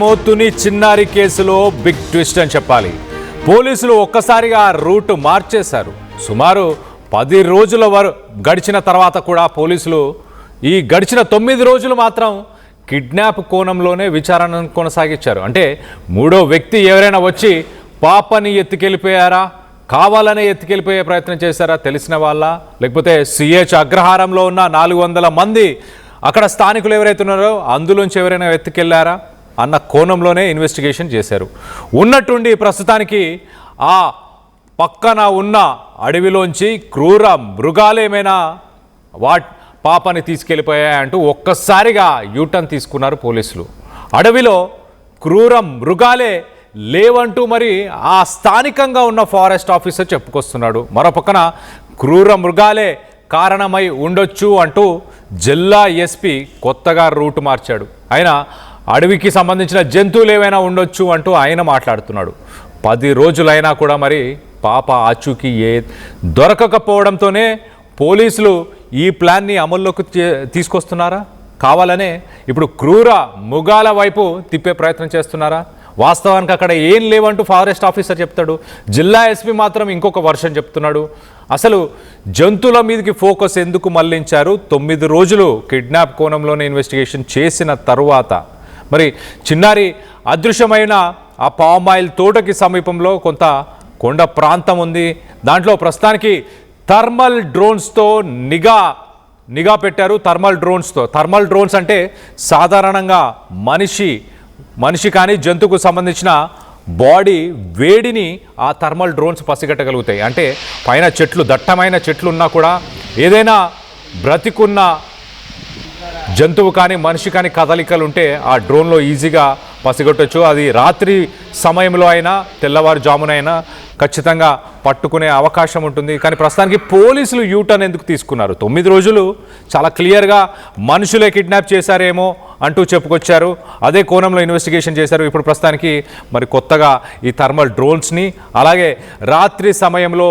మోతుని చిన్నారి కేసులో big twist అని చెప్పాలి. పోలీసులు ఒక్కసారిగా రూట్ మార్చేశారు. సుమారు 10 రోజుల గడిచిన తర్వాత కూడా పోలీసులు ఈ గడిచిన 9 రోజులు మాత్రం కిడ్నాప్ కోణంలోనే విచారణను కొనసాగించారు. అంటే మూడో వ్యక్తి ఎవరైనా వచ్చి పాపని ఎత్తుకెళ్ళిపోయారా, కావాలనే ఎత్తుకెళ్ళిపోయే ప్రయత్నం చేశారా తెలిసిన వాళ్ళ, లేకపోతే సిహెచ్ అగ్రహారంలో ఉన్న 400 మంది అక్కడ స్థానికులు ఎవరైతే ఉన్నారో అందులోంచి ఎవరైనా ఎత్తుకెళ్లారా అన్న కోణంలోనే ఇన్వెస్టిగేషన్ చేశారు. ఉన్నట్టుండి ప్రస్తుతానికి ఆ పక్కన ఉన్న అడవిలోంచి క్రూర మృగాలేమైనా పాపని తీసుకెళ్ళిపోయాయంటూ ఒక్కసారిగా యూటర్న్ తీసుకున్నారు పోలీసులు. అడవిలో క్రూర మృగాలే లేవంటూ మరి ఆ స్థానికంగా ఉన్న ఫారెస్ట్ ఆఫీసర్ చెప్పుకొస్తున్నాడు. మరో పక్కన క్రూర మృగాలే కారణమై ఉండొచ్చు అంటూ జిల్లా ఎస్పీ కొత్తగా రూట్ మార్చాడు. ఆయన అడవికి సంబంధించిన జంతువులు ఏవైనా ఉండొచ్చు అంటూ ఆయన మాట్లాడుతున్నాడు. 10 రోజులైనా కూడా మరి పాప ఆచూకీ దొరకకపోవడంతోనే పోలీసులు ఈ ప్లాన్ని అమల్లోకి తీసుకొస్తున్నారా, కావాలనే ఇప్పుడు క్రూర మృగాల వైపు తిప్పే ప్రయత్నం చేస్తున్నారా? వాస్తవానికి అక్కడ ఏం లేవంటూ ఫారెస్ట్ ఆఫీసర్ చెప్తాడు, జిల్లా ఎస్పీ మాత్రం ఇంకొక వర్షన్ చెప్తున్నాడు. అసలు జంతువుల మీదకి ఫోకస్ ఎందుకు మళ్లించారు? 9 రోజులు కిడ్నాప్ కోణంలోనే ఇన్వెస్టిగేషన్ చేసిన తరువాత మరి చిన్నారి అదృశ్యమైన ఆ పామాయిల్ తోటకి సమీపంలో కొంత కొండ ప్రాంతం ఉంది. దాంట్లో ప్రస్తుతానికి థర్మల్ డ్రోన్స్తో నిఘా పెట్టారు. థర్మల్ డ్రోన్స్ అంటే సాధారణంగా మనిషి కానీ జంతువుకు సంబంధించిన బాడీ వేడిని ఆ థర్మల్ డ్రోన్స్ పసిగట్టగలుగుతాయి. అంటే పైన దట్టమైన చెట్లు ఉన్నా కూడా ఏదైనా బ్రతికున్న జంతువు కానీ మనిషి కానీ కదలికలు ఉంటే ఆ డ్రోన్లో ఈజీగా పసిగట్టవచ్చు. అది రాత్రి సమయంలో అయినా తెల్లవారుజామునైనా ఖచ్చితంగా పట్టుకునే అవకాశం ఉంటుంది. కానీ ప్రస్తుతానికి పోలీసులు యూటర్న్ ఎందుకు తీసుకున్నారు? 9 రోజులు చాలా క్లియర్గా మనుషులే కిడ్నాప్ చేశారేమో అంటూ చెప్పుకొచ్చారు. అదే కోణంలో ఇన్వెస్టిగేషన్ చేశారు. ఇప్పుడు ప్రస్తుతానికి మరి కొత్తగా ఈ థర్మల్ డ్రోన్స్ని, అలాగే రాత్రి సమయంలో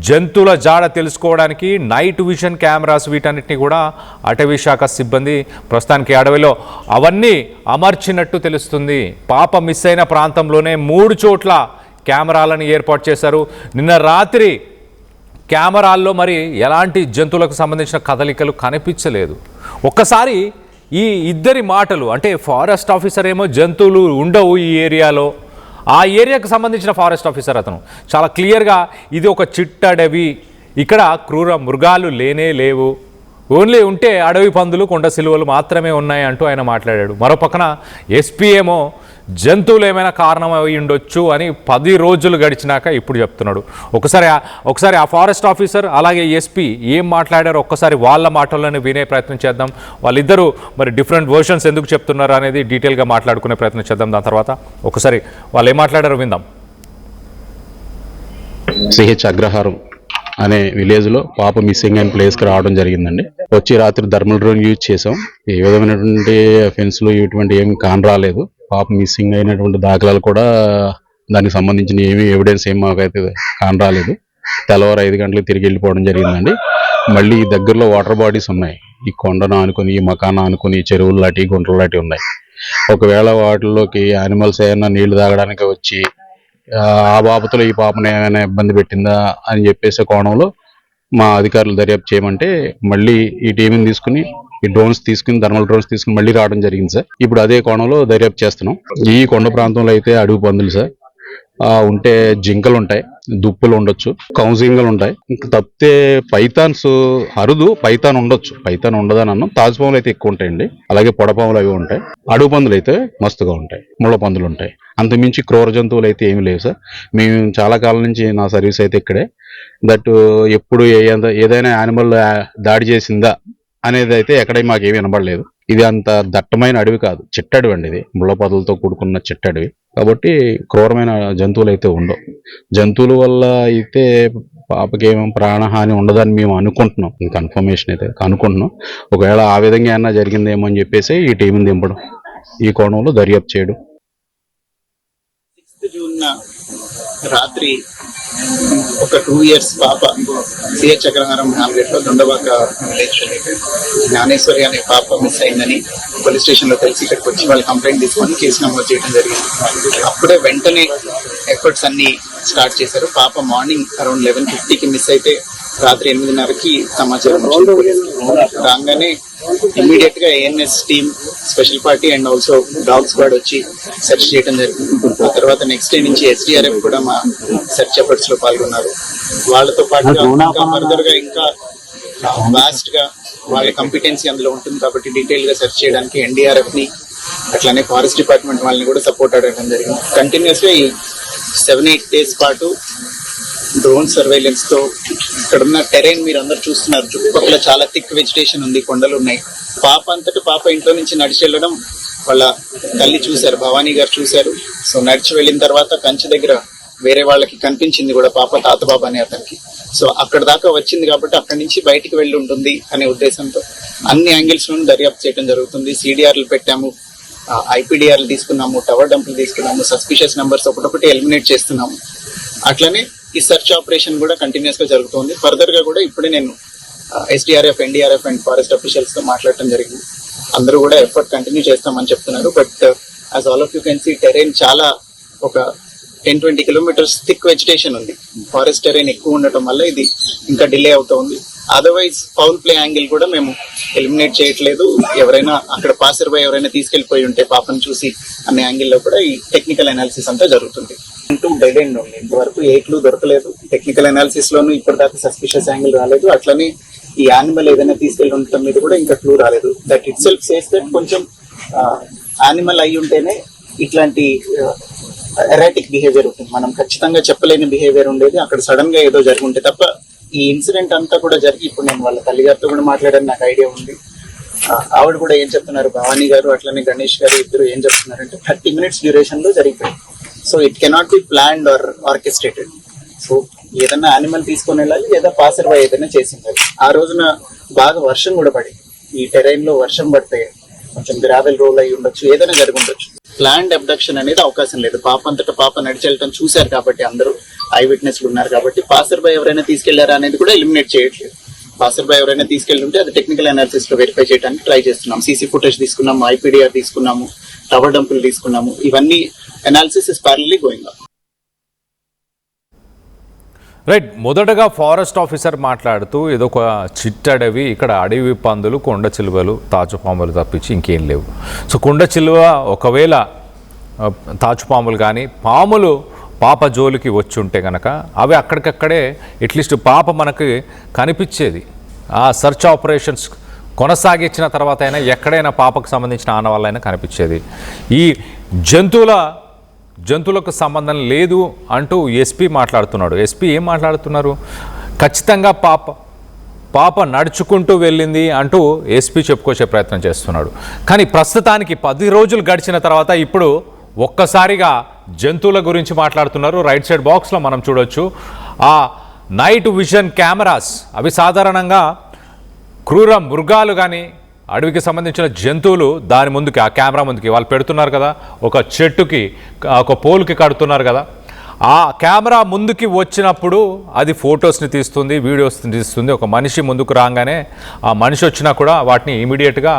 జంతువుల జాడ తెలుసుకోవడానికి నైట్ విజన్ కెమెరాస్, వీటన్నిటిని కూడా అటవీ శాఖ సిబ్బంది ప్రస్తుతానికి అడవిలో అవన్నీ అమర్చినట్టు తెలుస్తుంది. పాప మిస్ అయిన ప్రాంతంలోనే 3 చోట్ల కెమెరాలను ఏర్పాటు చేశారు. నిన్న రాత్రి కెమెరాల్లో మరి ఎలాంటి జంతువులకు సంబంధించిన కదలికలు కనిపించలేదు. ఒక్కసారి ఈ ఇద్దరి మాటలు, అంటే ఫారెస్ట్ ఆఫీసర్ ఏమో జంతువులు ఉండవు ఈ ఏరియాలో, ఆ ఏరియాకు సంబంధించిన ఫారెస్ట్ ఆఫీసర్ అతను చాలా క్లియర్గా ఇది ఒక చిట్టడవి, ఇక్కడ క్రూర మృగాలు లేవు, ఓన్లీ ఉంటే అడవి పందులు, కొండ సిలువలు మాత్రమే ఉన్నాయి అంటూ ఆయన మాట్లాడాడు. మరో పక్కన ఎస్పీ ఏమో జంతువులు ఏమైనా కారణం అయి ఉండొచ్చు అని 10 రోజులు గడిచినాక ఇప్పుడు చెప్తున్నాడు. ఒకసారి ఆ ఫారెస్ట్ ఆఫీసర్ అలాగే ఎస్పీ ఏం మాట్లాడారో ఒక్కసారి వాళ్ళ మాటల్లోనే వినే ప్రయత్నం చేద్దాం. వాళ్ళిద్దరూ మరి డిఫరెంట్ వర్షన్స్ ఎందుకు చెప్తున్నారు అనేది డీటెయిల్గా మాట్లాడుకునే ప్రయత్నం చేద్దాం. దాని తర్వాత ఒకసారి వాళ్ళు ఏం మాట్లాడారో విందాం. సిహెచ్ అగ్రహారం అనే విలేజ్లో పాప మిస్సింగ్ అయిన ప్లేస్కి రావడం జరిగిందండి. వచ్చి రాత్రి థర్మల్ డ్రోన్ యూజ్ చేసాం. ఏ విధమైనటువంటి అఫెన్స్లు ఇటువంటి ఏమి కానరాలేదు. పాప మిస్సింగ్ అయినటువంటి దాఖలాలు కూడా దానికి సంబంధించిన ఎవిడెన్స్ ఏం మాకైతే కానరాలేదు. తెల్లవారు 5 గంటలకు తిరిగి వెళ్ళిపోవడం జరిగిందండి. మళ్ళీ దగ్గరలో వాటర్ బాడీస్ ఉన్నాయి. ఈ కొండను ఆనుకొని, ఈ మకాన ఆనుకొని చెరువులు లాంటి, గుంటలు లాంటి ఉన్నాయి. ఒకవేళ వాటిల్లోకి యానిమల్స్ ఏమైనా నీళ్లు తాగడానికి వచ్చి ఆ బాబతులో ఈ పాపను ఏమైనా ఇబ్బంది పెట్టిందా అని చెప్పేసే కోణంలో మా అధికారులు దర్యాప్తు చేయమంటే మళ్ళీ ఈ టీంని తీసుకుని, ఈ డ్రోన్స్ తీసుకుని, థర్మల్ డ్రోన్స్ తీసుకుని మళ్ళీ రావడం జరిగింది సార్. ఇప్పుడు అదే కోణంలో దర్యాప్తు చేస్తున్నాం. ఈ కొండ ప్రాంతంలో అయితే అడవి పందులు సార్ ఉంటే, జింకలు ఉంటాయి, దుప్పులు ఉండొచ్చు, కౌజింగలు ఉంటాయి. ఇంకా తప్పితే పైథాన్స్ అరుదు, పైథాన్ ఉండొచ్చు, పైథాన్ ఉండదని అన్నాం. తాజుపాములు అయితే ఎక్కువ ఉంటాయండి, అలాగే పొడపాములు అవి ఉంటాయి. అడవి పందులు అయితే మస్తుగా ఉంటాయి, ముళ్ళ పందులు ఉంటాయి. అంతమించి క్రూర జంతువులు అయితే ఏమి లేవు సార్. మేము చాలా కాలం నుంచి నా సర్వీస్ అయితే ఇక్కడే. దట్ ఎప్పుడు ఏదైనా యానిమల్ దాడి చేసిందా అనేది అయితే ఎక్కడ మాకేమీ వినబడలేదు. ఇది అంత దట్టమైన అడవి కాదు, చిట్టడవి అండి. ఇది ముళ్ళ పొదలతో కూడుకున్న చిట్టడవి కాబట్టి క్రూరమైన జంతువులు అయితే ఉండవు. జంతువుల వల్ల అయితే పాపకి ఏమో ప్రాణహాని ఉండదని మేము అనుకుంటున్నాం. కన్ఫర్మేషన్ అయితే అనుకుంటున్నాం. ఒకవేళ ఆ విధంగా ఏమన్నా జరిగిందేమో అని చెప్పేసి ఈ టీంని దింపడం, ఈ కోణంలో దర్యాప్తు చేయడం. 6 జూన్ రాత్రి ఒక 2 years పాప సిహెచ్ చక్రహారం హ్యామ్లెట్లో దొండబాక విలేజ్ జ్ఞానేశ్వరి అనే పాప మిస్ అయిందని పోలీస్ స్టేషన్ లో తెలిసి ఇక్కడికి వచ్చి వాళ్ళు కంప్లైంట్ తీసుకొని కేసు నమోదు చేయడం జరిగింది. అప్పుడే వెంటనే ఎఫర్ట్స్ అన్ని స్టార్ట్ చేశారు. పాప మార్నింగ్ అరౌండ్ 11:50కి మిస్ అయితే రాత్రి 8:30కి సమాచారం వచ్చింది పోలీస్కి. రాగానే ఇమ్మీడియట్ గా ANS team, special party and also dog squad వచ్చి సెర్చ్ చేయడం జరిగింది. ఆ తర్వాత నెక్స్ట్ డే నుంచి SDRF కూడా మా సెర్చ్ ఎఫర్ట్స్ లో పాల్గొన్నారు. వాళ్ళతో పాటుగా ఇంకా ఫర్దర్ గా ఇంకా వాస్ట్ గా వాళ్ళ కంపిటెన్సీ అందులో ఉంటుంది కాబట్టి డీటెయిల్ గా సెర్చ్ చేయడానికి NDRF ని అట్లానే ఫారెస్ట్ డిపార్ట్మెంట్ వాళ్ళని కూడా సపోర్ట్ అడగడం జరిగింది. కంటిన్యూస్ గా ఈ 7-8 days పాటు డ్రోన్ సర్వైలెన్స్ తో ఇక్కడ ఉన్న టెరైన్ మీరు అందరు చూస్తున్నారు. చుట్టుపక్కల చాలా థిక్ వెజిటేషన్ ఉంది, కొండలు ఉన్నాయి. పాప అంతటా పాప ఇంట్లో నుంచి నడిచి వెళ్ళడం వాళ్ళ తల్లి చూశారు, భవానీ గారు చూశారు. సో నడిచి వెళ్ళిన తర్వాత కంచె దగ్గర వేరే వాళ్ళకి కనిపించింది కూడా పాప, తాతబాబు అనే అతనికి. సో అక్కడ దాకా వచ్చింది కాబట్టి అక్కడి నుంచి బయటికి వెళ్ళి ఉంటుంది అనే ఉద్దేశంతో అన్ని యాంగిల్స్ లో దర్యాప్తు చేయడం జరుగుతుంది. CDRలు పెట్టాము, IPDRలు తీసుకున్నాము, టవర్ డంపులు తీసుకున్నాము, సస్పిషియస్ నెంబర్స్ ఒకటొకటి ఎలిమినేట్ చేస్తున్నాము. అట్లనే ఈ సెర్చ్ ఆపరేషన్ కూడా కంటిన్యూస్ గా జరుగుతుంది. ఫర్దర్ గా కూడా ఇప్పుడే నేను SDRF, NDRF and forest officials తో మాట్లాడటం జరిగింది. అందరూ కూడా ఎఫర్ట్ కంటిన్యూ చేస్తామని చెప్తున్నారు. But as all of you can see terrain చాలా ఒక 10-20 kilometers థిక్ వెజిటేషన్ ఉంది. ఫారెస్ట్ టెరైన్ ఎక్కువ ఉండటం వల్ల ఇది ఇంకా డిలే అవుతుంది. అదర్వైజ్ ఫౌల్ ప్లే యాంగిల్ కూడా మేము ఎలిమినేట్ చేయట్లేదు. ఎవరైనా అక్కడ పాసర్ బై ఎవరైనా తీసుకెళ్లిపోయి ఉంటే పాపను చూసి అనే యాంగిల్లో కూడా ఈ టెక్నికల్ అనాలిసిస్ అంతా జరుగుతుంది. డెడ్ ఎండ్ ఉంది, ఇంతవరకు ఏ క్లూ దొరకలేదు. టెక్నికల్ అనాలిసిస్ లోనూ ఇప్పటిదాకా సస్పిషియస్ యాంగిల్ రాలేదు. అట్లనే ఈ యానిమల్ ఏదైనా తీసుకెళ్లి ఉండటం మీద కూడా ఇంకా క్లూ రాలేదు. That it self says that కొంచెం యానిమల్ అయి ఉంటేనే ఇట్లాంటి ఎరాటిక్ బిహేవియర్ ఉంటుంది. మనం ఖచ్చితంగా చెప్పలేని బిహేవియర్ ఉండేది, అక్కడ సడన్ గా ఏదో జరుగుంటే తప్ప. ఈ ఇన్సిడెంట్ అంతా కూడా జరిగి ఇప్పుడు నేను వాళ్ళ తల్లిగారితో కూడా మాట్లాడని నాకు ఐడియా ఉంది. ఆవిడ కూడా ఏం చెప్తున్నారు, భవానీ గారు అట్లనే గణేష్ గారు ఇద్దరు ఏం చెప్తున్నారంటే 30 minutes డ్యూరేషన్ లో జరిగిపోయింది. So it cannot be planned or orchestrated. So ఏదైనా యానిమల్ తీసుకొని వెళ్ళాలి లేదా పాసర్ బై ఏదైనా చేసింది. ఆ రోజున బాగా వర్షం కూడా పడింది. ఈ టెరైన్ లో వర్షం పడితే కొంచెం గ్రావెల్ రోల్ అయి ఉండొచ్చు, ఏదైనా జరిగి ఉండొచ్చు. ప్లాన్డ్ అబ్డక్షన్ అనేది అవకాశం లేదు. పాప అంతటా పాప నడిచి వెళ్ళటం చూశారు కాబట్టి అందరూ ఐ విట్నెస్లు ఉన్నారు కాబట్టి పాసర్ బై ఎవరైనా తీసుకెళ్లారా అనేది కూడా ఎలిమినేట్ చేయట్లేదు. పాసర్ బై ఎవరైనా తీసుకెళ్ళి ఉంటే అది టెక్నికల్ అనాలిసిస్ లో వెరిఫై చేయడానికి ట్రై చేస్తున్నాం. CC ఫుటేజ్ తీసుకున్నాము, IPDR తీసుకున్నాము, టవర్ డంపులు తీసుకున్నాము. ఇవన్నీ analysis is ప్యారలీ going on. Right. మొదటగా ఫారెస్ట్ ఆఫీసర్ మాట్లాడుతూ ఏదో ఒక చిట్టడవి, ఇక్కడ అడవి పందులు, కొండ చిలువలు, తాచుపాములు తప్పించి ఇంకేం లేవు. సో కొండ చిలువ ఒకవేళ తాచుపాములు కానీ పాములు పాప జోలికి వచ్చి ఉంటే కనుక అవి అక్కడికక్కడే అట్లీస్ట్ పాప మనకి కనిపించేది. ఆ సర్చ్ ఆపరేషన్స్ కొనసాగించిన తర్వాత అయినా ఎక్కడైనా పాపకు సంబంధించిన ఆనవాళ్ళైనా కనిపించేది. ఈ జంతువులకు సంబంధం లేదు అంటూ SP మాట్లాడుతున్నాడు. SP ఏం మాట్లాడుతున్నారు? ఖచ్చితంగా పాప నడుచుకుంటూ వెళ్ళింది అంటూ SP చెప్పుకొచ్చే ప్రయత్నం చేస్తున్నాడు. కానీ ప్రస్తుతానికి 10 రోజులు గడిచిన తర్వాత ఇప్పుడు ఒక్కసారిగా జంతువుల గురించి మాట్లాడుతున్నారు. రైట్ సైడ్ బాక్స్లో మనం చూడొచ్చు ఆ నైట్ విజన్ కెమెరాస్. అవి సాధారణంగా క్రూర మృగాలు కానీ అడవికి సంబంధించిన జంతువులు దాని ముందుకి, ఆ కెమెరా ముందుకి వాళ్ళు పెడుతున్నారు కదా, ఒక చెట్టుకి ఒక పోల్కి కడుతున్నారు కదా, ఆ కెమెరా ముందుకి వచ్చినప్పుడు అది ఫొటోస్ని తీస్తుంది, వీడియోస్ని తీస్తుంది. ఒక మనిషి ముందుకు రాగానే ఆ మనిషి వచ్చినా కూడా వాటిని ఇమీడియట్గా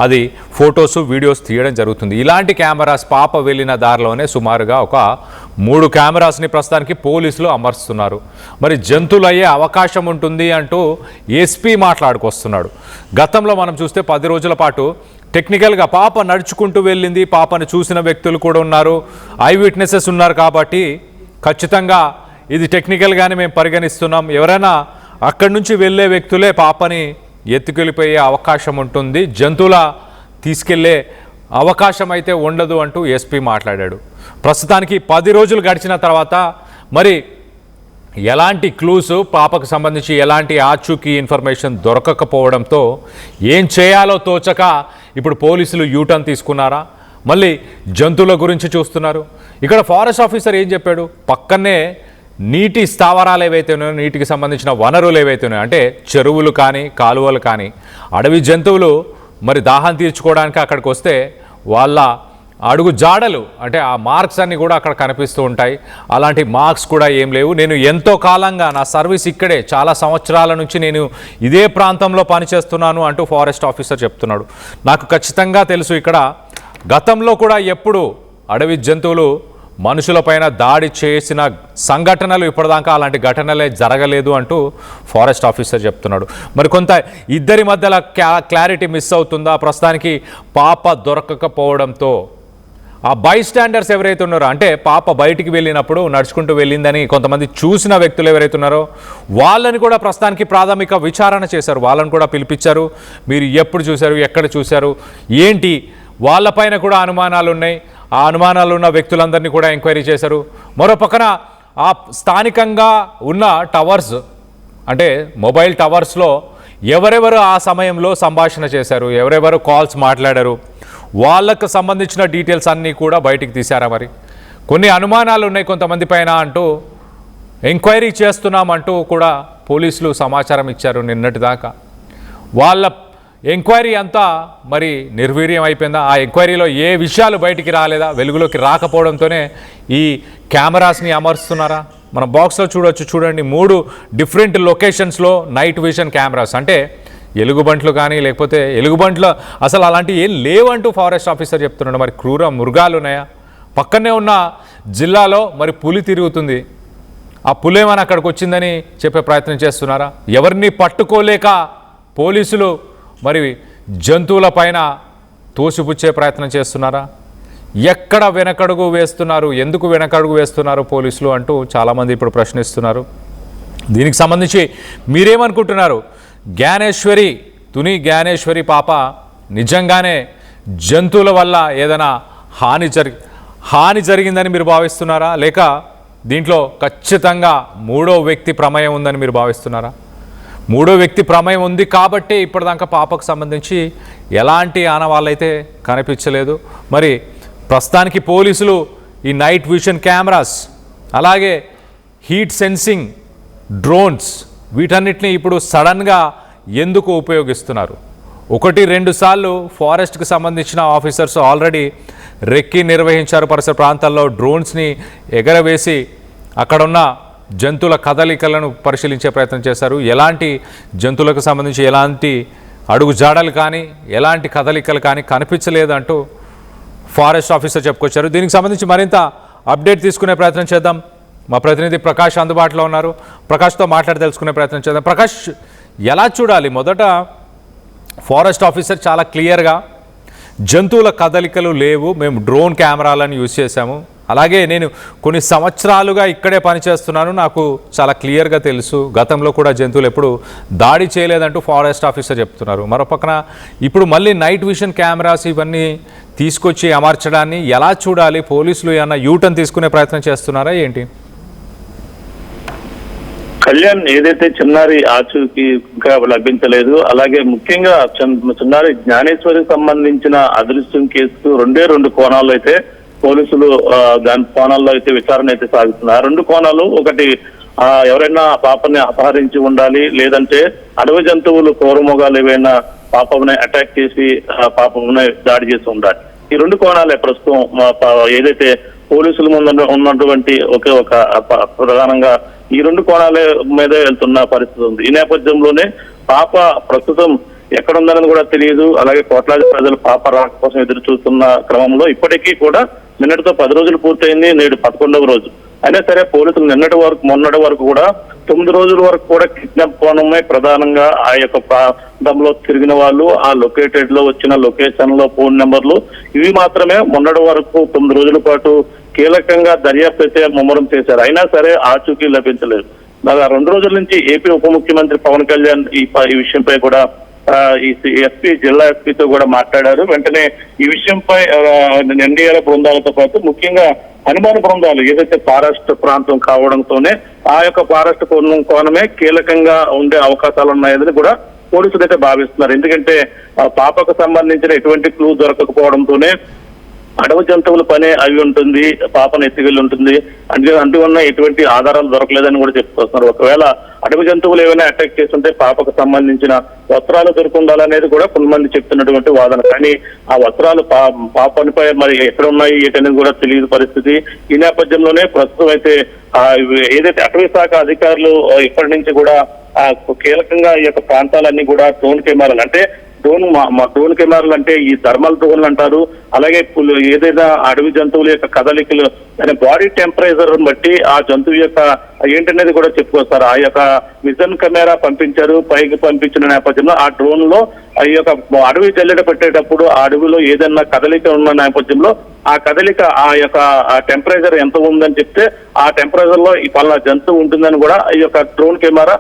అది ఫొటోస్, వీడియోస్ తీయడం జరుగుతుంది. ఇలాంటి కెమెరాస్ పాప వెళ్ళిన దారిలోనే సుమారుగా ఒక 3 కెమెరాస్ని ప్రస్తుతానికి పోలీసులు అమర్స్తున్నారు. మరి జంతువులు అయ్యే అవకాశం ఉంటుంది అంటూ SP మాట్లాడుకొస్తున్నాడు. గతంలో మనం చూస్తే 10 రోజుల పాటు టెక్నికల్గా పాప నడుచుకుంటూ వెళ్ళింది, పాపను చూసిన వ్యక్తులు కూడా ఉన్నారు, ఐ విట్నెసెస్ ఉన్నారు కాబట్టి ఖచ్చితంగా ఇది టెక్నికల్గానే మేము పరిగణిస్తున్నాం. ఎవరైనా అక్కడి నుంచి వెళ్ళే వ్యక్తులే పాపని ఎత్తుకెళ్ళిపోయే అవకాశం ఉంటుంది, జంతువుల తీసుకెళ్లే అవకాశం అయితే ఉండదు అంటూ SP మాట్లాడాడు. ప్రస్తుతానికి 10 రోజులు గడిచిన తర్వాత మరి ఎలాంటి క్లూస్, పాపకు సంబంధించి ఎలాంటి ఆచూకీ ఇన్ఫర్మేషన్ దొరకకపోవడంతో ఏం చేయాలో తోచక ఇప్పుడు పోలీసులు యూటర్న్ తీసుకున్నారా, మళ్ళీ జంతువుల గురించి చూస్తున్నారు. ఇక్కడ ఫారెస్ట్ ఆఫీసర్ ఏం చెప్పాడు, పక్కనే నీటి స్థావరాలు ఏవైతే ఉన్నాయో, నీటికి సంబంధించిన వనరులు ఏవైతే ఉన్నాయో, అంటే చెరువులు కానీ కాలువలు కానీ, అడవి జంతువులు మరి దాహం తీర్చుకోవడానికి అక్కడికి వస్తే వాళ్ళ అడుగు జాడలు అంటే ఆ మార్క్స్ అన్నీ కూడా అక్కడ కనిపిస్తూ ఉంటాయి. అలాంటి మార్క్స్ కూడా ఏం లేవు. నేను ఎంతో కాలంగా నా సర్వీస్ ఇక్కడే చాలా సంవత్సరాల నుంచి నేను ఇదే ప్రాంతంలో పనిచేస్తున్నాను అంటూ ఫారెస్ట్ ఆఫీసర్ చెప్తున్నాడు. నాకు ఖచ్చితంగా తెలుసు ఇక్కడ గతంలో కూడా ఎప్పుడు అడవి జంతువులు మనుషులపైన దాడి చేసిన సంఘటనలు ఇప్పటిదాకా అలాంటి ఘటనలే జరగలేదు అంటూ ఫారెస్ట్ ఆఫీసర్ చెప్తున్నాడు. మరి కొంత ఇద్దరి మధ్యలో క్లారిటీ మిస్ అవుతుందా? ప్రస్తుతానికి పాప దొరకకపోవడంతో ఆ బై స్టాండర్స్ ఎవరైతే ఉన్నారో, అంటే పాప బయటికి వెళ్ళినప్పుడు నడుచుకుంటూ వెళ్ళిందని కొంతమంది చూసిన వ్యక్తులు ఎవరైతే ఉన్నారో వాళ్ళని కూడా ప్రస్తుతానికి ప్రాథమిక విచారణ చేశారు. వాళ్ళని కూడా పిలిపించారు. మీరు ఎప్పుడు చూశారు, ఎక్కడ చూశారు, ఏంటి, వాళ్ళపైన కూడా అనుమానాలు ఉన్నాయి. ఆ అనుమానాలు ఉన్న వ్యక్తులందరినీ కూడా ఎంక్వైరీ చేశారు. మరో పక్కన ఆ స్థానికంగా ఉన్న టవర్స్ అంటే మొబైల్ టవర్స్లో ఎవరెవరు ఆ సమయంలో సంభాషణ చేశారు, ఎవరెవరు కాల్స్ మాట్లాడారు, వాళ్ళకు సంబంధించిన డీటెయిల్స్ అన్నీ కూడా బయటికి తీశారా? మరి కొన్ని అనుమానాలు ఉన్నాయి కొంతమంది పైన అంటూ ఎంక్వైరీ చేస్తున్నామంటూ కూడా పోలీసులు సమాచారం ఇచ్చారు నిన్నటి దాకా. వాళ్ళ ఎంక్వైరీ అంతా మరి నిర్వీర్యం అయిపోయిందా? ఆ ఎంక్వైరీలో ఏ విషయాలు బయటికి రాలేదా? వెలుగులోకి రాకపోవడంతోనే ఈ కెమెరాస్ని అమర్స్తున్నారా? మన బాక్స్లో చూడండి 3 డిఫరెంట్ లొకేషన్స్లో నైట్ విజన్ కెమెరాస్. అంటే ఎలుగుబంట్లు కానీ లేకపోతే ఎలుగుబంట్లు అసలు అలాంటివి ఏం లేవంటూ ఫారెస్ట్ ఆఫీసర్ చెప్తున్నాడు. మరి క్రూర మృగాలు ఉన్నాయా? పక్కనే ఉన్న జిల్లాలో మరి పులి తిరుగుతుంది. ఆ పులి ఏమైనా అక్కడికి వచ్చిందని చెప్పే ప్రయత్నం చేస్తున్నారా? ఎవరిని పట్టుకోలేక పోలీసులు మరి జంతువుల పైన తోసిపుచ్చే ప్రయత్నం చేస్తున్నారా? ఎక్కడ వెనకడుగు వేస్తున్నారు, ఎందుకు వెనకడుగు వేస్తున్నారు పోలీసులు అంటూ చాలామంది ఇప్పుడు ప్రశ్నిస్తున్నారు. దీనికి సంబంధించి మీరేమనుకుంటున్నారు? తుని జ్ఞానేశ్వరి పాప నిజంగానే జంతువుల వల్ల ఏదైనా హాని జరిగిందని మీరు భావిస్తున్నారా? లేక దీంట్లో ఖచ్చితంగా 3వ వ్యక్తి ప్రమేయం ఉందని మీరు భావిస్తున్నారా? 3వ వ్యక్తి ప్రమేయం ఉంది కాబట్టి ఇప్పటిదాకా పాపకు సంబంధించి ఎలాంటి ఆనవాళ్ళైతే కనిపించలేదు. మరి ప్రస్తుతానికి పోలీసులు ఈ నైట్ విజన్ కెమెరాస్ అలాగే హీట్ సెన్సింగ్ డ్రోన్స్ వీటన్నిటిని ఇప్పుడు సడన్గా ఎందుకు ఉపయోగిస్తున్నారు? 1-2 సార్లు ఫారెస్ట్కి సంబంధించిన ఆఫీసర్స్ ఆల్రెడీ రెక్కి నిర్వహించారు. పరిసర ప్రాంతాల్లో డ్రోన్స్ని ఎగరవేసి అక్కడున్న జంతువుల కదలికలను పరిశీలించే ప్రయత్నం చేశారు. ఎలాంటి జంతువులకు సంబంధించి ఎలాంటి అడుగు జాడలు కానీ ఎలాంటి కదలికలు కానీ కనిపించలేదంటూ ఫారెస్ట్ ఆఫీసర్ చెప్పుకొచ్చారు. దీనికి సంబంధించి మరింత అప్డేట్ తీసుకునే ప్రయత్నం చేద్దాం. మా ప్రతినిధి ప్రకాష్ అందుబాటులో ఉన్నారు. ప్రకాష్తో మాట్లాడి తెలుసుకునే ప్రయత్నం చేద్దాం. ప్రకాష్, ఎలా చూడాలి? మొదట ఫారెస్ట్ ఆఫీసర్ చాలా క్లియర్గా జంతువుల కదలికలు లేవు, మేము డ్రోన్ కెమెరాలను యూజ్ చేశాము, అలాగే నేను కొన్ని సంవత్సరాలుగా ఇక్కడే పనిచేస్తున్నాను, నాకు చాలా క్లియర్గా తెలుసు, గతంలో కూడా జంతువులు ఎప్పుడు దాడి చేయలేదంటూ ఫారెస్ట్ ఆఫీసర్ చెప్తున్నారు. మరోపక్కన ఇప్పుడు మళ్ళీ నైట్ విజన్ కెమెరాస్ ఇవన్నీ తీసుకొచ్చి అమర్చడాన్ని ఎలా చూడాలి? పోలీసులు ఏమన్నా యూటర్న్ తీసుకునే ప్రయత్నం చేస్తున్నారా ఏంటి? కళ్యాణ్, ఏదైతే చిన్నారి ఆచూకీ ఇంకా లభించలేదు, అలాగే ముఖ్యంగా చిన్నారి జ్ఞానేశ్వరికి సంబంధించిన అదృశ్యం కేసుకు 2 కోణాల్లో అయితే పోలీసులు దాని కోణాల్లో అయితే విచారణ అయితే సాగుతున్నారు. 2 కోణాలు, ఒకటి ఎవరైనా పాపని అపహరించి ఉండాలి, లేదంటే అడవి జంతువులు క్రూరమృగాలు ఏవైనా పాపని అటాక్ చేసి పాపని దాడి చేసి ఉండాలి. ఈ 2 కోణాలే ప్రస్తుతం ఏదైతే పోలీసుల ముందు ఉన్నటువంటి ఒకే ఒక ప్రధానంగా ఈ 2 కోణాల మీదే వెళ్తున్న పరిస్థితి ఉంది. ఈ నేపథ్యంలోనే పాప ప్రస్తుతం ఎక్కడ ఉందన్నది కూడా తెలియదు. అలాగే కోట్లాది ప్రజలు పాప రాక కోసం ఎదురు చూస్తున్న క్రమంలో ఇప్పటికీ కూడా నిన్నటితో 10 రోజులు పూర్తయింది, నేడు 11వ రోజు. అయినా సరే పోలీసులు మొన్నటి వరకు కూడా 9 రోజుల వరకు కూడా కిడ్నాప్ కోణమే ప్రధానంగా ఆ యొక్క ప్రాంతంలో తిరిగిన వాళ్ళు, ఆ లొకేటెడ్ లో వచ్చిన లొకేషన్ లో ఫోన్ నెంబర్లు ఇవి మాత్రమే మొన్నటి వరకు 9 రోజుల పాటు కీలకంగా దర్యాప్తు అయితే ముమ్మరం చేశారు. అయినా సరే ఆచూకీ లభించలేదు. 2 రోజుల నుంచి ఏపీ ఉప ముఖ్యమంత్రి పవన్ కళ్యాణ్ ఈ విషయంపై కూడా ఈ ఎస్పీ జిల్లా ఎస్పీతో కూడా మాట్లాడారు. వెంటనే ఈ విషయంపై ఎన్డీఆర్ బృందాలతో పాటు ముఖ్యంగా హనుమాన్ బృందాలు ఏదైతే ఫారెస్ట్ ప్రాంతం కావడంతోనే ఆ యొక్క ఫారెస్ట్ కోణమే కీలకంగా ఉండే అవకాశాలు ఉన్నాయని కూడా పోలీసులు అయితే భావిస్తున్నారు. ఎందుకంటే పాపకు సంబంధించిన ఎటువంటి క్లూ దొరకకపోవడంతోనే అడవి జంతువుల పనే అవి ఉంటుంది, పాపను ఎత్తుకెళ్ళి ఉంటుంది అందువల్ల ఎటువంటి ఆధారాలు దొరకలేదని కూడా చెప్పుకొస్తున్నారు. ఒకవేళ అడవి జంతువులు ఏమైనా అటాక్ చేస్తుంటే పాపకు సంబంధించిన వస్త్రాలు దొరుకుండాలనేది కూడా కొంతమంది చెప్తున్నటువంటి వాదన. కానీ ఆ వస్త్రాలు పాపనిపై మరి ఎక్కడ ఉన్నాయి ఏంటనేది కూడా తెలియని పరిస్థితి. ఈ నేపథ్యంలోనే ప్రస్తుతం అయితే ఏదైతే అటవీ శాఖ అధికారులు ఇప్పటి నుంచి కూడా కీలకంగా ఈ యొక్క ప్రాంతాలన్నీ కూడా డ్రోన్ కెమెరాలు అంటే డ్రోన్ కెమెరాలు అంటే ఈ థర్మల్ డ్రోన్లు అంటారు. అలాగే ఏదైనా అడవి జంతువుల యొక్క కదలికలు అనే బాడీ టెంపరేచర్ బట్టి ఆ జంతువు యొక్క ఏంటనేది కూడా చెప్పుకొస్తారు. ఆ యొక్క విజన్ కెమెరా పంపించారు, పైకి పంపించిన నేపథ్యంలో ఆ డ్రోన్ లో ఈ యొక్క అడవి జల్లెడ పెట్టేటప్పుడు ఆ అడవిలో ఏదైనా కదలిక ఉన్న నేపథ్యంలో ఆ కదలిక ఆ యొక్క టెంపరేచర్ ఎంత ఉందని చెప్తే ఆ టెంపరేచర్ లో ఈ పలానా జంతువు ఉంటుందని కూడా ఈ యొక్క డ్రోన్ కెమెరా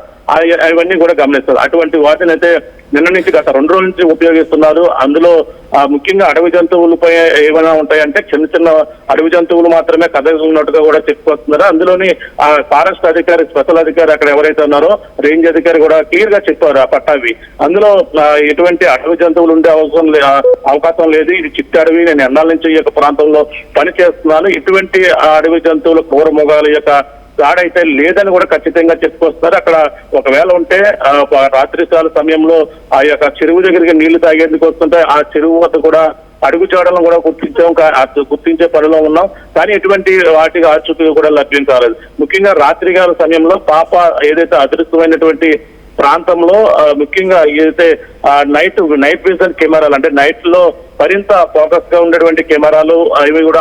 అవన్నీ కూడా గమనిస్తారు. అటువంటి వాటిని అయితే నిన్న నుంచి గత 2 రోజుల నుంచి ఉపయోగిస్తున్నారు. అందులో ముఖ్యంగా అడవి జంతువులపై ఏమైనా ఉంటాయంటే చిన్న చిన్న అడవి జంతువులు మాత్రమే కదలుతున్నట్టుగా కూడా చెప్పుకొస్తున్నారు. అందులోని ఆ ఫారెస్ట్ అధికారి, స్పెషల్ అధికారి అక్కడ ఎవరైతే ఉన్నారో రేంజ్ అధికారి కూడా క్లియర్ గా చెప్పారు ఆ పట్టావి. అందులో ఎటువంటి అడవి జంతువులు ఉండే అవకాశం లేదు. ఇది చిట్టి అడవి, నేను ఎన్నాళ్ళ నుంచి ఈ యొక్క ప్రాంతంలో పని చేస్తున్నాను, ఇటువంటి అడవి జంతువుల క్రూర మృగాల యొక్క దాడి అయితే లేదని కూడా ఖచ్చితంగా చెప్పుకొస్తున్నారు. అక్కడ ఒకవేళ ఉంటే రాత్రికాల సమయంలో ఆ యొక్క చెరువు దగ్గరికి నీళ్లు తాగేందుకు వస్తుంటే ఆ చెరువు వద్ద కూడా అడుగు చాడలను కూడా గుర్తించే పనిలో ఉన్నాం. కానీ ఎటువంటి వాటికి ఆచూకీ కూడా లభ్యం కాలేదు. ముఖ్యంగా రాత్రికాల సమయంలో పాప ఏదైతే అదృష్టమైనటువంటి ప్రాంతంలో ముఖ్యంగా ఏదైతే నైట్ విజన్ కెమెరాలు అంటే నైట్ లో మరింత ఫోకస్ గా ఉండేటువంటి కెమెరాలు అవి కూడా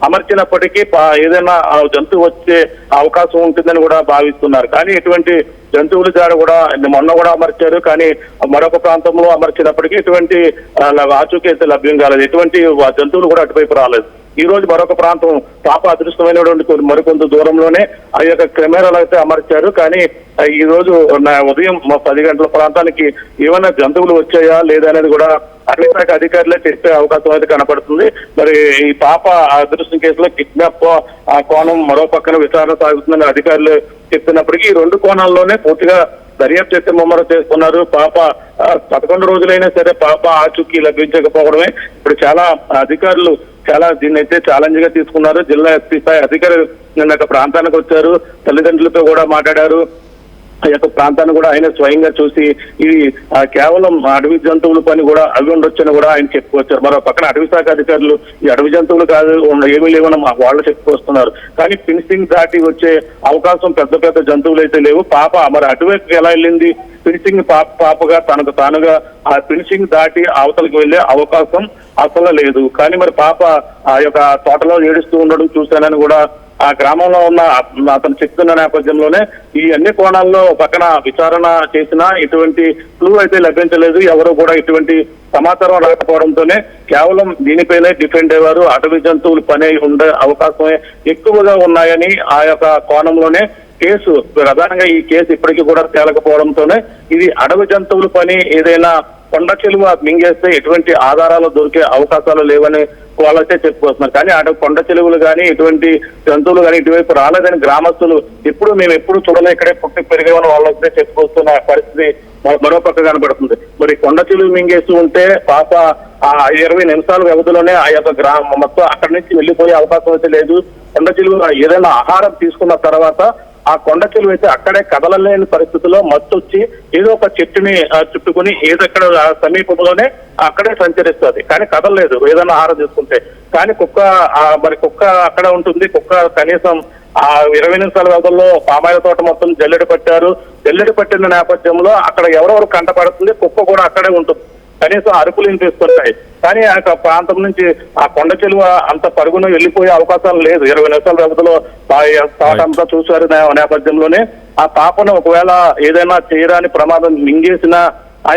అమర్చినప్పటికీ ఏదైనా జంతువు వచ్చే అవకాశం ఉంటుందని కూడా భావిస్తున్నారు. కానీ ఎటువంటి జంతువుల జాడ కూడా మొన్న కూడా అమర్చారు, కానీ మరొక ప్రాంతంలో అమర్చినప్పటికీ ఎటువంటి ఆచూకీ అయితే లభ్యం కాలేదు. ఎటువంటి జంతువులు కూడా అటువైపు రాలేదు. ఈ రోజు మరొక ప్రాంతం పాప అదృష్టమైనటువంటి మరికొంత దూరంలోనే ఆ యొక్క కెమెరాలు అయితే అమర్చారు. కానీ ఈ రోజు ఉదయం 10 గంటల ప్రాంతానికి ఏమైనా జంతువులు వచ్చాయా లేదా అనేది కూడా అటవీ శాఖ అధికారులే చెప్పే అవకాశం అయితే కనపడుతుంది. మరి ఈ పాప అదృష్టం కేసులో కిడ్నాప్ ఆ కోణం మరో పక్కన విచారణ సాగుతుందని అధికారులు చెప్తున్నప్పటికీ ఈ 2 కోణాల్లోనే పూర్తిగా దర్యాప్తు చేస్తే ముమ్మరం చేస్తున్నారు. పాప 11 రోజులైనా సరే పాప ఆచూకీ లభించకపోవడమే ఇప్పుడు చాలా అధికారులు దీన్ని అయితే ఛాలెంజ్ గా తీసుకున్నారు. జిల్లా ఎస్పీ స్థాయి అధికారులు నిన్న ప్రాంతానికి వచ్చారు, తల్లిదండ్రులతో కూడా మాట్లాడారు. ఆ యొక్క ప్రాంతాన్ని కూడా ఆయన స్వయంగా చూసి ఇది కేవలం అడవి జంతువుల పని కూడా అవి ఉండొచ్చని కూడా ఆయన చెప్పుకొచ్చారు. మరో పక్కన అటవీ శాఖ అధికారులు ఈ అడవి జంతువులు కాదు ఏమీ లేవని వాళ్ళు చెప్పుకొస్తున్నారు. కానీ ఫినిషింగ్ దాటి వచ్చే అవకాశం పెద్ద జంతువులు అయితే లేవు. పాప మరి అటువైపు ఎలా వెళ్ళింది, ఫినిషింగ్ పాపగా తనకు తానుగా ఆ ఫినిషింగ్ దాటి అవతలకు వెళ్లే అవకాశం అసలు లేదు. కానీ మరి పాప ఆ యొక్క తోటలో ఏడుస్తూ ఉండడం చూశానని కూడా ఆ గ్రామంలో ఉన్న అతను చెప్తున్న నేపథ్యంలోనే ఈ అన్ని కోణాల్లో పక్కన విచారణ చేసినా ఎటువంటి క్లూ అయితే లభించలేదు. ఎవరు కూడా ఎటువంటి సమాచారం రాకపోవడంతోనే కేవలం దీనిపైనే డిఫెండ్ అయ్యారు. అటవీ జంతువులు పని ఉండే అవకాశమే ఎక్కువగా ఉన్నాయని ఆ యొక్క కోణంలోనే కేసు ప్రధానంగా ఈ కేసు ఇప్పటికీ కూడా తేలకపోవడంతోనే ఇది అడవి జంతువుల పని ఏదైనా కొండ చెలువ మింగేస్తే ఎటువంటి ఆధారాలు దొరికే అవకాశాలు లేవని వాళ్ళైతే చెప్పుకొస్తున్నారు. కానీ కొండ చెలువులు కానీ ఎటువంటి జంతువులు కానీ ఇటువైపు రాలేదని గ్రామస్తులు మేము ఎప్పుడు చూడలే, ఇక్కడే పుట్టి పెరిగేవని వాళ్ళైతే చెప్పుకొస్తున్న పరిస్థితి మరో పక్క కనబడుతుంది. మరి కొండ చెలువు మింగేస్తూ ఉంటే పాప ఆ 20 నిమిషాల వ్యవధిలోనే ఆ యొక్క గ్రామం మొత్తం అక్కడి నుంచి వెళ్ళిపోయే అవకాశం అయితే లేదు. కొండ చెలువు ఏదైనా ఆహారం తీసుకున్న తర్వాత ఆ కొండ చెలువు అయితే అక్కడే కదలలేని పరిస్థితుల్లో మత్తొచ్చి ఏదో ఒక చెట్టుని చుట్టుకుని ఏదక్కడ సమీపంలోనే అక్కడే సంచరిస్తుంది, కానీ కదలలేదు ఏదైనా ఆహారం తీసుకుంటే. కానీ కుక్క అక్కడ ఉంటుంది. కుక్క కనీసం ఆ 20 నిమిషాల వ్యవధిలో పామాయిల తోట మొత్తం జల్లెడ పట్టిన నేపథ్యంలో అక్కడ ఎవరెవరు కంటపడుతుంది, కుక్క కూడా అక్కడే ఉంటుంది. కనీసం అరుపులు వినిపిస్తుంటాయి. కానీ ఆ ప్రాంతం నుంచి ఆ కొండ చెలువ అంత పరుగున వెళ్ళిపోయే అవకాశాలు లేదు. 20 నిమిషాల వ్యవధిలో తోట అంతా చూశారు నేపథ్యంలోనే ఆ పాపను ఒకవేళ ఏదైనా చేయరాని ప్రమాదం మింగేసినా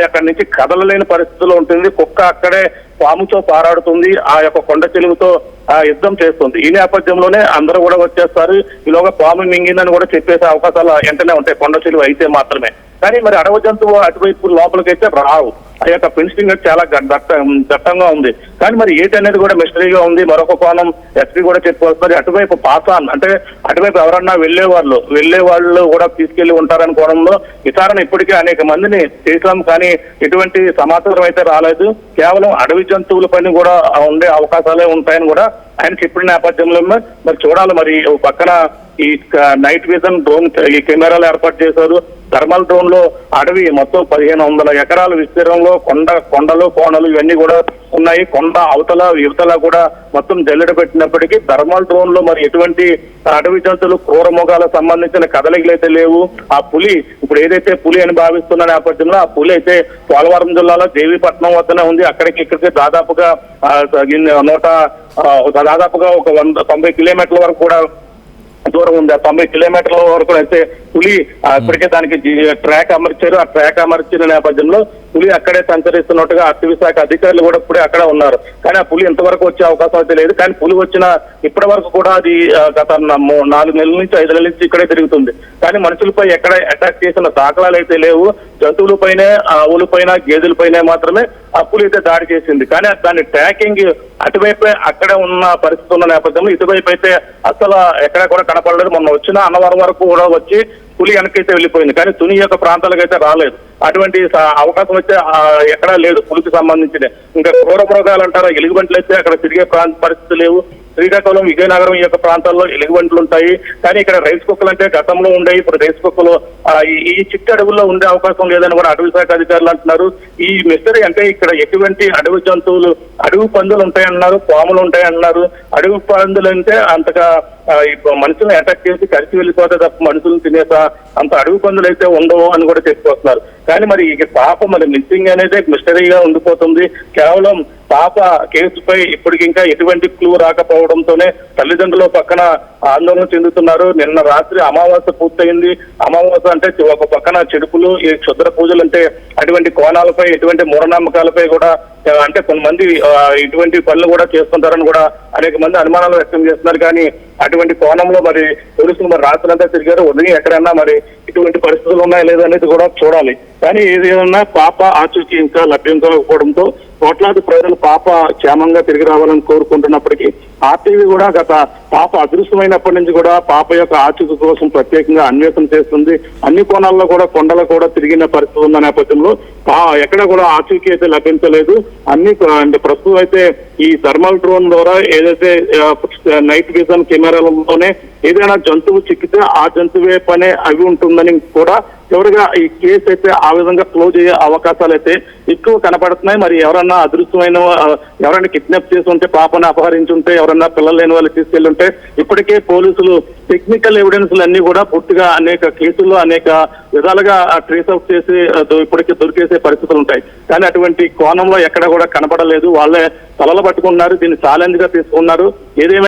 అక్కడి నుంచి కదలలేని పరిస్థితిలో ఉంటుంది. కుక్క అక్కడే పాముతో పారాడుతుంది, ఆ యొక్క కొండ చెలువుతో యుద్ధం చేస్తుంది. ఈ నేపథ్యంలోనే అందరూ కూడా వచ్చేస్తారు. ఈలోగా పాము మింగిందని కూడా చెప్పేసే అవకాశాలు వెంటనే ఉంటాయి కొండ చెలువు అయితే మాత్రమే. కానీ మరి అడవి జంతువు అటువైపు లోపలికైతే రావు. ఆ యొక్క ఫెన్సింగ్ చాలా దట్టంగా ఉంది. కానీ మరి ఏంటి అనేది కూడా మిస్టరీగా ఉంది. మరొక కోణం ఎస్పీ కూడా చెప్పుకొస్తున్నారు, అటువైపు పాసాన్ అంటే అటువైపు ఎవరన్నా వెళ్లే వాళ్ళు కూడా తీసుకెళ్లి ఉంటారని కోణంలో విచారణ ఇప్పటికే అనేక మందిని చేసాం, కానీ ఎటువంటి సమాచారం అయితే రాలేదు. కేవలం అడవి జంతువుల పైన కూడా ఉండే అవకాశాలే ఉంటాయని కూడా ఆయన చెప్పిన నేపథ్యంలో మరి చూడాలి. మరి పక్కన ఈ నైట్ విజన్ డ్రోన్ ఈ కెమెరాలు ఏర్పాటు చేశారు. థర్మల్ డ్రోన్ లో అడవి మొత్తం 1500 ఎకరాల విస్తీర్ణంలో కొండలు కోణలు ఇవన్నీ కూడా ఉన్నాయి. కొండ అవతల యువతల కూడా మొత్తం జల్లెడ పెట్టినప్పటికీ థర్మల్ డ్రోన్ లో మరి ఎటువంటి అడవి జంతువులు క్రూర మృగాలకు సంబంధించిన కదలికలు అయితే లేవు. ఆ పులి ఇప్పుడు ఏదైతే పులి అని భావిస్తున్న నేపథ్యంలో ఆ పులి అయితే పోలవరం జిల్లాలో దేవీపట్నం వద్దనే ఉంది. ఇక్కడికి దాదాపుగా ఒక 90 కిలోమీటర్ల వరకు కూడా దూరం ఉంది. ఆ 90 కిలోమీటర్ల వరకు అయితే పులి ఇప్పటికే దానికి ట్రాక్ అమర్చారు. ఆ ట్రాక్ అమర్చిన నేపథ్యంలో పులి అక్కడే సంచరిస్తున్నట్టుగా అటవీ శాఖ అధికారులు కూడా ఇప్పుడే అక్కడ ఉన్నారు. కానీ ఆ పులి ఇంతవరకు వచ్చే అవకాశం అయితే లేదు. కానీ పులి వచ్చిన ఇప్పటి వరకు కూడా అది గత 4 నెలల నుంచి 5 నెలల నుంచి ఇక్కడే తిరుగుతుంది. కానీ మనుషులపై ఎక్కడ అటాక్ చేసిన దాఖలాలు అయితే లేవు. జంతువులపైనే, ఆవులపైన, గేదెలపైనే మాత్రమే ఆ పులి అయితే దాడి చేసింది. కానీ దాని ట్రాకింగ్ అటువైపే అక్కడే ఉన్న పరిస్థితి ఉన్న నేపథ్యంలో ఇటువైపు అయితే అసలు ఎక్కడ కూడా కనపడలేదు. మొన్న వచ్చిన అన్నవరం వరకు కూడా వచ్చి పులి వెనకైతే వెళ్ళిపోయింది, కానీ తుని యొక్క ప్రాంతాలకు అయితే రాలేదు. అటువంటి అవకాశం అయితే ఎక్కడా లేదు పులికి సంబంధించిన. ఇంకా క్రూర మృగాలు అంటారా, ఎలుగుబంట్లు అయితే అక్కడ తిరిగే పరిస్థితి లేవు. శ్రీకాకుళం, విజయనగరం ఈ యొక్క ప్రాంతాల్లో ఎలుగుబంట్లు ఉంటాయి. కానీ ఇక్కడ రైస్ కుక్కలు అంటే గతంలో ఉండేవి, ఇప్పుడు రైస్ కుక్కలు ఈ చిట్టి అడవుల్లో ఉండే అవకాశం లేదని కూడా అటవీ శాఖ అధికారులు అంటున్నారు. ఈ మిస్టరీ అంటే ఇక్కడ ఎటువంటి అడవి జంతువులు, అడవి పందులు ఉంటాయన్నారు, పాములు ఉంటాయన్నారు. అడవి పందులు అంటే అంతగా మనుషులను అటాక్ చేసి కలిసి వెళ్ళిపోతే తప్ప మనుషులను తినేసా అంత అడవి పందులు అయితే ఉండవు అని కూడా చెప్పుకొస్తున్నారు. కానీ మరి పాప మరి మిస్సింగ్ అనేది మిస్టరీగా ఉండిపోతుంది. కేవలం పాప కేసుపై ఇప్పటికింకా ఎటువంటి క్లూ రాకపోవడంతోనే తల్లిదండ్రులు పక్కన ఆందోళన చెందుతున్నారు. నిన్న రాత్రి అమావాస్య పూర్తయింది. అమావాస్య అంటే ఒక పక్కన చెడుపులు, ఈ క్షుద్ర పూజలు అంటే అటువంటి కోణాలపై, ఎటువంటి మూఢనమ్మకాలపై కూడా అంటే కొంతమంది ఇటువంటి పనులు కూడా చేస్తుంటారని కూడా అనేక మంది అనుమానాలు వ్యక్తం చేస్తున్నారు. కానీ అటువంటి కోణంలో మరి పోలీసులు మరి రాత్రంతా తిరిగారు. ఉదయం ఎక్కడైనా మరి ఇటువంటి పరిస్థితులు ఉన్నాయా లేదా అనేది కూడా చూడాలి. కానీ ఏదైనా పాప ఆచూకీ ఇంకా లభ్యం కాకపోవడంతో కోట్లాది ప్రజలు పాప క్షేమంగా తిరిగి రావాలని కోరుకుంటున్నప్పటికీ ఆర్టీవీ కూడా గత పాప అదృశ్యమైనప్పటి నుంచి కూడా పాప యొక్క ఆచూకీ కోసం ప్రత్యేకంగా అన్వేషణ చేస్తుంది. అన్ని కోణాల్లో కూడా కొండలు కూడా తిరిగిన పరిస్థితి ఉన్న నేపథ్యంలో ఎక్కడ కూడా ఆచూకీ అయితే లభించలేదు. అన్ని అంటే ప్రస్తుతం అయితే ఈ థర్మల్ డ్రోన్ ద్వారా ఏదైతే నైట్ విజన్ కెమెరాలలోనే ఏదైనా జంతువు చిక్కితే ఆ జంతువే పనే అవి ఉంటుందని కూడా చివరిగా ఈ కేసు అయితే ఆ విధంగా క్లోజ్ అయ్యే అవకాశాలు అయితే ఎక్కువ కనపడుతున్నాయి. మరి ఎవరన్నా అదృశ్యమైన ఎవరైనా కిడ్నాప్ చేసి ఉంటే, పాపను అపహరించి ఉంటే, ఎవరన్నా పిల్లలు లేని వాళ్ళు తీసుకెళ్లి ఉంటే ఇప్పటికే పోలీసులు టెక్నికల్ ఎవిడెన్స్లు అన్ని కూడా పూర్తిగా అనేక కేసుల్లో అనేక విధాలుగా ట్రేస్ అవుట్ చేసి ఇప్పటికే దొరికేసే పరిస్థితులు ఉంటాయి. కానీ అటువంటి కోణంలో ఎక్కడ కూడా కనపడలేదు. వాళ్ళే తలలు పట్టుకున్నారు, దీన్ని ఛాలెంజ్ గా తీసుకున్నారు. ఏదేమైనా